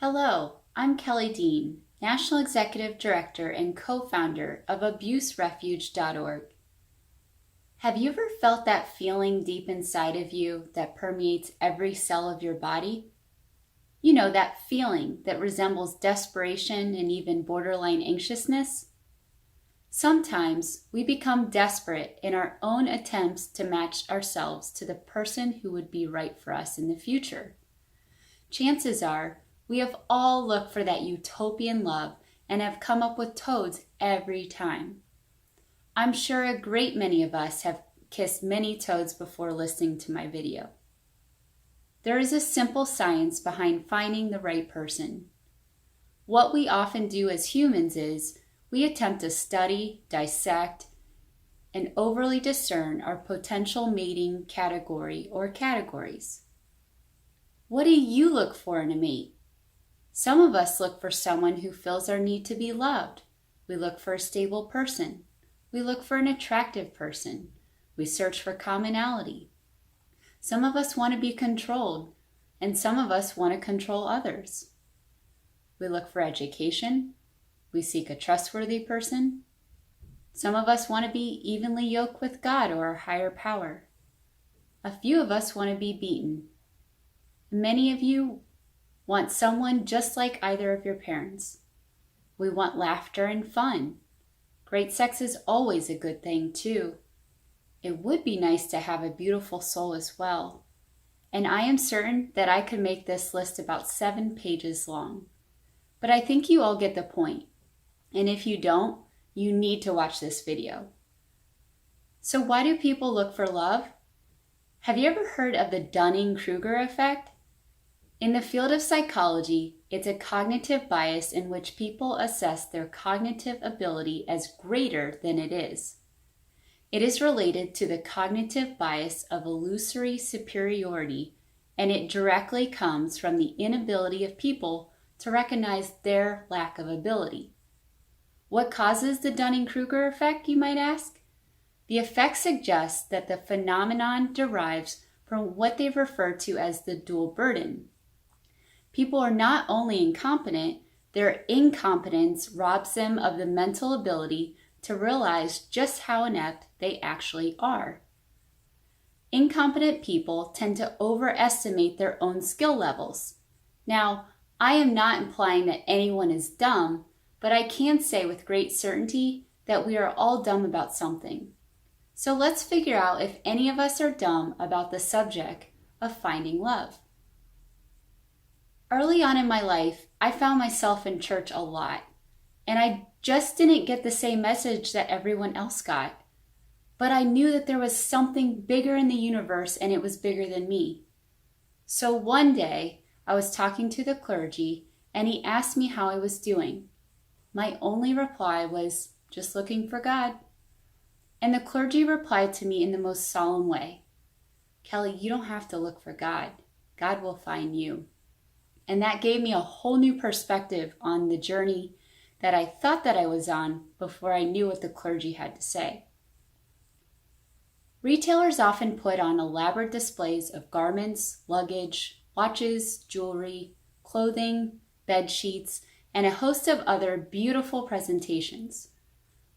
Hello, I'm Kelly Dean, National Executive Director and co-founder of abuserefuge.org. Have you ever felt that feeling deep inside of you that permeates every cell of your body? You know, that feeling that resembles desperation and even borderline anxiousness? Sometimes we become desperate in our own attempts to match ourselves to the person who would be right for us in the future. Chances are, we have all looked for that utopian love and have come up with toads every time. I'm sure a great many of us have kissed many toads before listening to my video. There is a simple science behind finding the right person. What we often do as humans is we attempt to study, dissect, and overly discern our potential mating category or categories. What do you look for in a mate? Some of us look for someone who fills our need to be loved. We look for a stable person. We look for an attractive person. We search for commonality. Some of us want to be controlled, and some of us want to control others. We look for education. We seek a trustworthy person. Some of us want to be evenly yoked with God or a higher power. A few of us want to be beaten. Many of you want someone just like either of your parents. We want laughter and fun. Great sex is always a good thing too. It would be nice to have a beautiful soul as well. And I am certain that I could make this list about 7 pages long. But I think you all get the point. And if you don't, you need to watch this video. So why do people look for love? Have you ever heard of the Dunning-Kruger effect? In the field of psychology, it's a cognitive bias in which people assess their cognitive ability as greater than it is. It is related to the cognitive bias of illusory superiority, and it directly comes from the inability of people to recognize their lack of ability. What causes the Dunning-Kruger effect, you might ask? The effect suggests that the phenomenon derives from what they refer to as the dual burden. People are not only incompetent, their incompetence robs them of the mental ability to realize just how inept they actually are. Incompetent people tend to overestimate their own skill levels. Now, I am not implying that anyone is dumb, but I can say with great certainty that we are all dumb about something. So let's figure out if any of us are dumb about the subject of finding love. Early on in my life, I found myself in church a lot, and I just didn't get the same message that everyone else got. But I knew that there was something bigger in the universe, and it was bigger than me. So one day, I was talking to the clergy, and he asked me how I was doing. My only reply was, just looking for God. And the clergy replied to me in the most solemn way, Kelly, you don't have to look for God. God will find you. And that gave me a whole new perspective on the journey that I thought that I was on before I knew what the clergy had to say. Retailers often put on elaborate displays of garments, luggage, watches, jewelry, clothing, bed sheets, and a host of other beautiful presentations.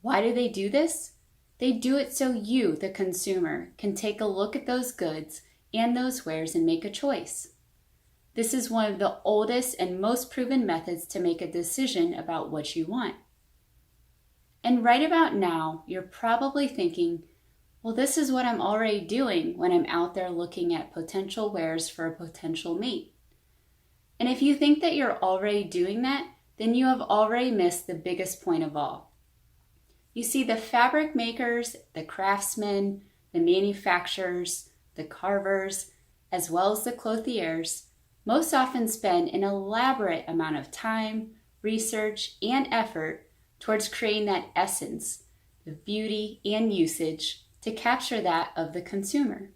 Why do they do this? They do it so you, the consumer, can take a look at those goods and those wares and make a choice. This is one of the oldest and most proven methods to make a decision about what you want. And right about now, you're probably thinking, well, this is what I'm already doing when I'm out there looking at potential wares for a potential mate. And if you think that you're already doing that, then you have already missed the biggest point of all. You see, the fabric makers, the craftsmen, the manufacturers, the carvers, as well as the clothiers, most often spend an elaborate amount of time, research, and effort towards creating that essence, the beauty and usage to capture that of the consumer.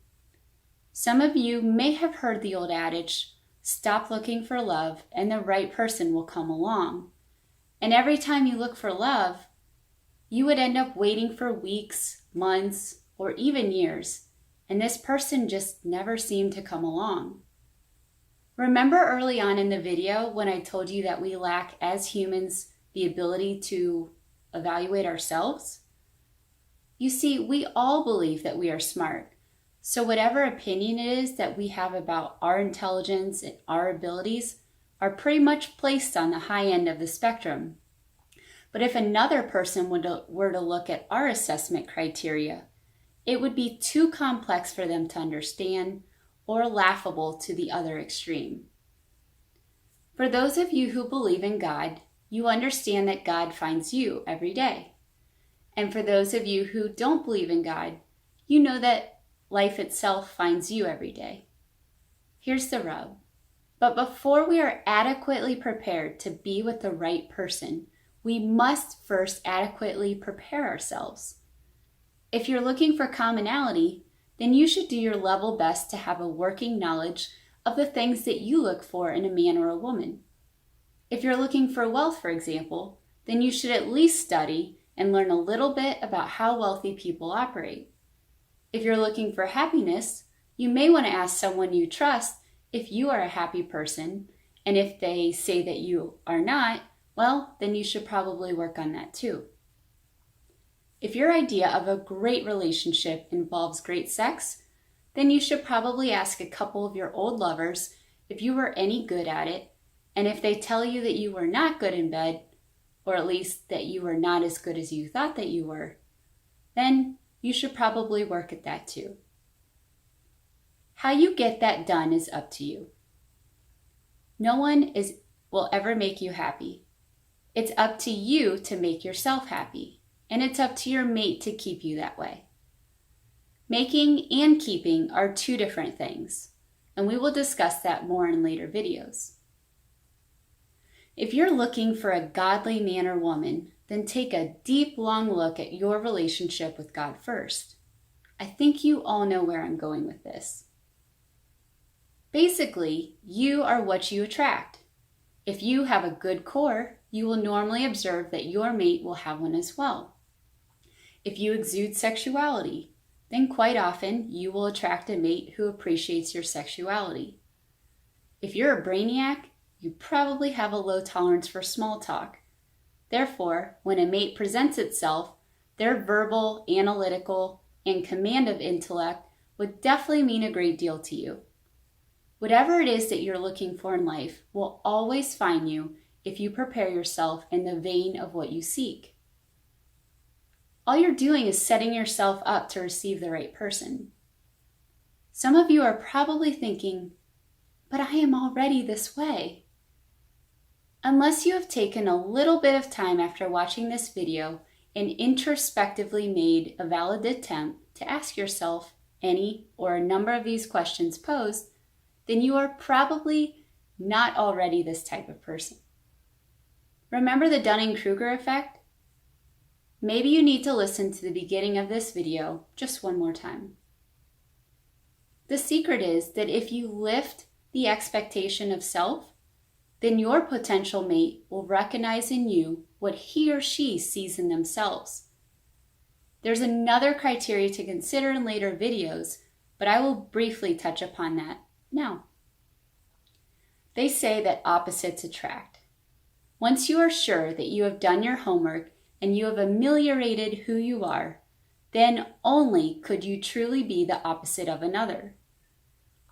Some of you may have heard the old adage, stop looking for love and the right person will come along. And every time you look for love, you would end up waiting for weeks, months, or even years, and this person just never seemed to come along. Remember early on in the video when I told you that we lack as humans the ability to evaluate ourselves? You see, we all believe that we are smart. So whatever opinion it is that we have about our intelligence and our abilities are pretty much placed on the high end of the spectrum. But if another person were to look at our assessment criteria, it would be too complex for them to understand or laughable to the other extreme. For those of you who believe in God, you understand that God finds you every day. And for those of you who don't believe in God, you know that life itself finds you every day. Here's the rub. But before we are adequately prepared to be with the right person, we must first adequately prepare ourselves. If you're looking for commonality, then you should do your level best to have a working knowledge of the things that you look for in a man or a woman. If you're looking for wealth, for example, then you should at least study and learn a little bit about how wealthy people operate. If you're looking for happiness, you may want to ask someone you trust if you are a happy person, and if they say that you are not, well, then you should probably work on that too. If your idea of a great relationship involves great sex, then you should probably ask a couple of your old lovers if you were any good at it, and if they tell you that you were not good in bed, or at least that you were not as good as you thought that you were, then you should probably work at that too. How you get that done is up to you. No one will ever make you happy. It's up to you to make yourself happy, and it's up to your mate to keep you that way. Making and keeping are two different things, and we will discuss that more in later videos. If you're looking for a godly man or woman, then take a deep, long look at your relationship with God first. I think you all know where I'm going with this. Basically, you are what you attract. If you have a good core, you will normally observe that your mate will have one as well. If you exude sexuality, then quite often you will attract a mate who appreciates your sexuality. If you're a brainiac, you probably have a low tolerance for small talk. Therefore, when a mate presents itself, their verbal, analytical, and command of intellect would definitely mean a great deal to you. Whatever it is that you're looking for in life will always find you if you prepare yourself in the vein of what you seek. All you're doing is setting yourself up to receive the right person. Some of you are probably thinking, but I am already this way. Unless you have taken a little bit of time after watching this video and introspectively made a valid attempt to ask yourself any or a number of these questions posed, then you are probably not already this type of person. Remember the Dunning-Kruger effect? Maybe you need to listen to the beginning of this video just one more time. The secret is that if you lift the expectation of self, then your potential mate will recognize in you what he or she sees in themselves. There's another criteria to consider in later videos, but I will briefly touch upon that now. They say that opposites attract. Once you are sure that you have done your homework and you have ameliorated who you are, then only could you truly be the opposite of another.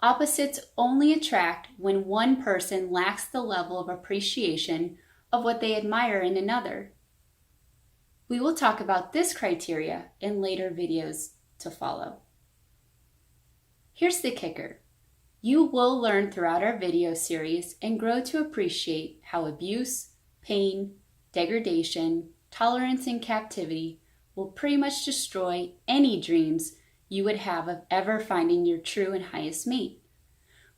Opposites only attract when one person lacks the level of appreciation of what they admire in another. We will talk about this criteria in later videos to follow. Here's the kicker. You will learn throughout our video series and grow to appreciate how abuse, pain, degradation, tolerance, and captivity will pretty much destroy any dreams you would have of ever finding your true and highest mate.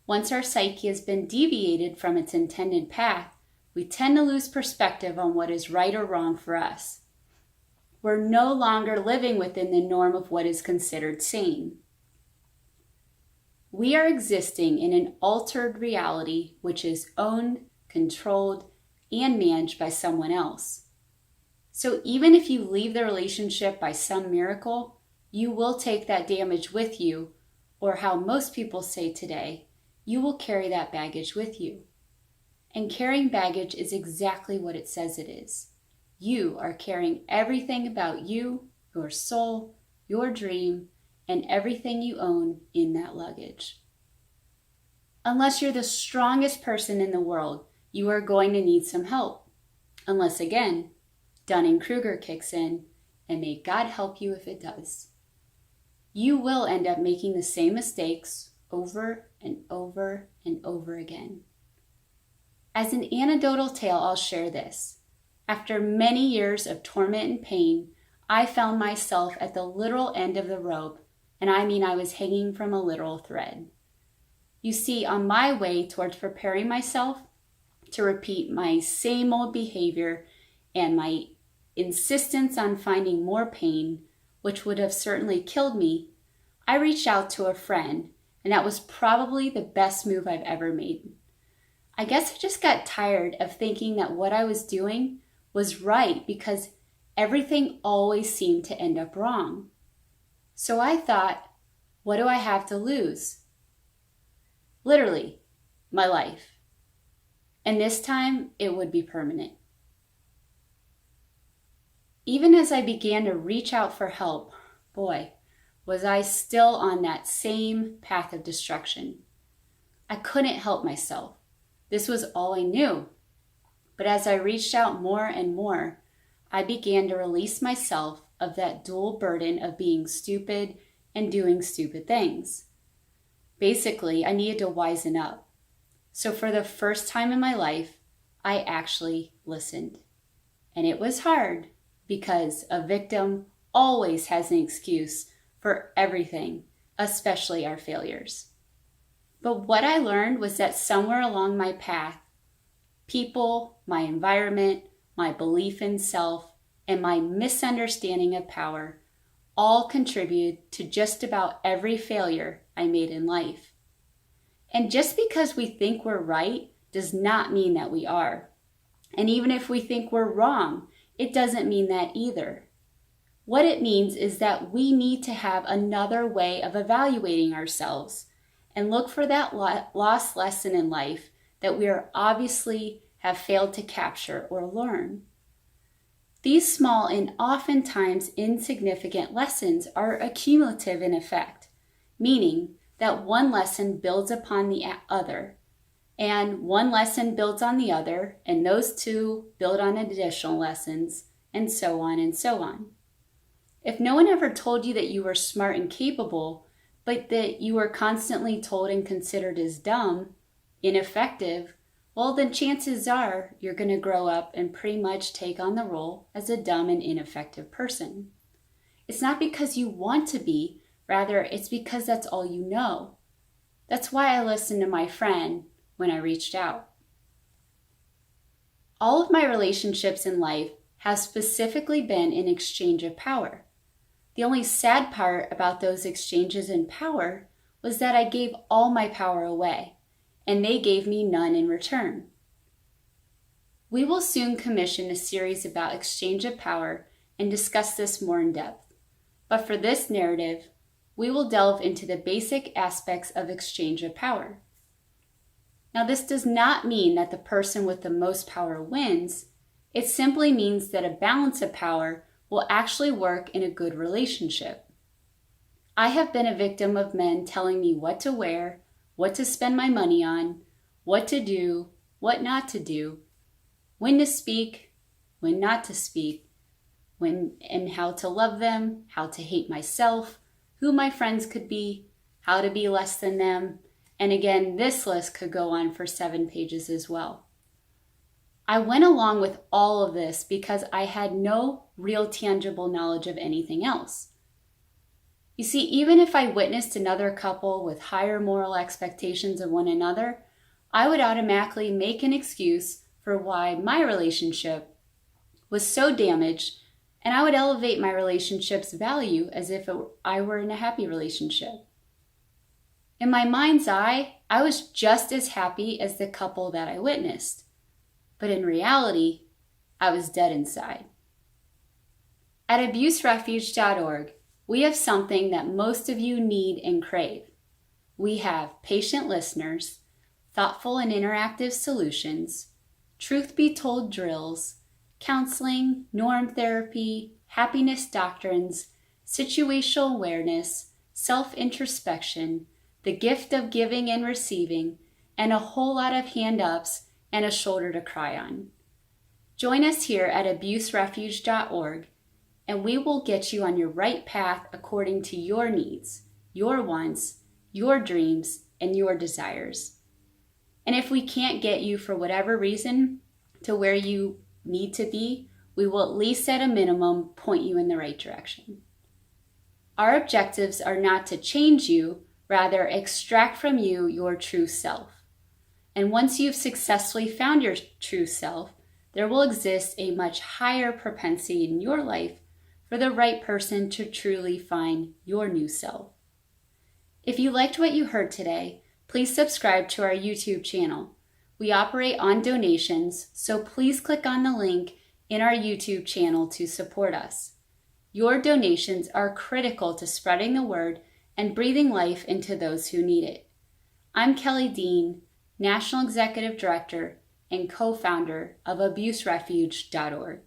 Once our psyche has been deviated from its intended path, we tend to lose perspective on what is right or wrong for us. We're no longer living within the norm of what is considered sane. We are existing in an altered reality which is owned, controlled, and managed by someone else. So even if you leave the relationship by some miracle, you will take that damage with you, or how most people say today, you will carry that baggage with you. And carrying baggage is exactly what it says it is. You are carrying everything about you, your soul, your dream, and everything you own in that luggage. Unless you're the strongest person in the world, you are going to need some help. Unless, again, Dunning-Kruger kicks in, and may God help you if it does. You will end up making the same mistakes over and over and over again. As an anecdotal tale, I'll share this. After many years of torment and pain, I found myself at the literal end of the rope, and I mean I was hanging from a literal thread. You see, on my way towards preparing myself to repeat my same old behavior and my insistence on finding more pain, which would have certainly killed me, I reached out to a friend, and that was probably the best move I've ever made. I guess I just got tired of thinking that what I was doing was right because everything always seemed to end up wrong. So I thought, what do I have to lose? Literally, my life. And this time, it would be permanent. Even as I began to reach out for help, boy, was I still on that same path of destruction. I couldn't help myself. This was all I knew. But as I reached out more and more, I began to release myself of that dual burden of being stupid and doing stupid things. Basically, I needed to wisen up. So for the first time in my life, I actually listened. And it was hard because a victim always has an excuse for everything, especially our failures. But what I learned was that somewhere along my path, people, my environment, my belief in self, and my misunderstanding of power all contributed to just about every failure I made in life. And just because we think we're right does not mean that we are. And even if we think we're wrong, it doesn't mean that either. What it means is that we need to have another way of evaluating ourselves and look for that lost lesson in life that we are obviously have failed to capture or learn. These small and oftentimes insignificant lessons are accumulative in effect, meaning that one lesson builds upon the other, and one lesson builds on the other, and those two build on additional lessons, and so on and so on. If no one ever told you that you were smart and capable, but that you were constantly told and considered as dumb, ineffective, well, then chances are you're going to grow up and pretty much take on the role as a dumb and ineffective person. It's not because you want to be, rather it's because that's all you know. That's why I listened to my friend when I reached out. All of my relationships in life have specifically been in exchange of power. The only sad part about those exchanges in power was that I gave all my power away, and they gave me none in return. We will soon commission a series about exchange of power and discuss this more in depth. But for this narrative, we will delve into the basic aspects of exchange of power. Now, this does not mean that the person with the most power wins. It simply means that a balance of power will actually work in a good relationship. I have been a victim of men telling me what to wear, what to spend my money on, what to do, what not to do, when to speak, when not to speak, when and how to love them, how to hate myself, who my friends could be, how to be less than them, and again, this list could go on for 7 pages as well. I went along with all of this because I had no real tangible knowledge of anything else. You see, even if I witnessed another couple with higher moral expectations of one another, I would automatically make an excuse for why my relationship was so damaged, and I would elevate my relationship's value as if I were in a happy relationship. In my mind's eye, I was just as happy as the couple that I witnessed. But in reality, I was dead inside. At abuserefuge.org, we have something that most of you need and crave. we have patient listeners, thoughtful and interactive solutions, truth be told drills, counseling, norm therapy, happiness doctrines, situational awareness, self-introspection, the gift of giving and receiving, and a whole lot of hand-ups and a shoulder to cry on. Join us here at abuserefuge.org, and we will get you on your right path according to your needs, your wants, your dreams, and your desires. And if we can't get you for whatever reason to where you need to be, we will at least at a minimum point you in the right direction. Our objectives are not to change you, rather extract from you your true self. And once you've successfully found your true self, there will exist a much higher propensity in your life for the right person to truly find your new self. If you liked what you heard today, please subscribe to our YouTube channel. We operate on donations, so please click on the link in our YouTube channel to support us. Your donations are critical to spreading the word and breathing life into those who need it. I'm Kelly Dean, National Executive Director and co-founder of abuserefuge.org.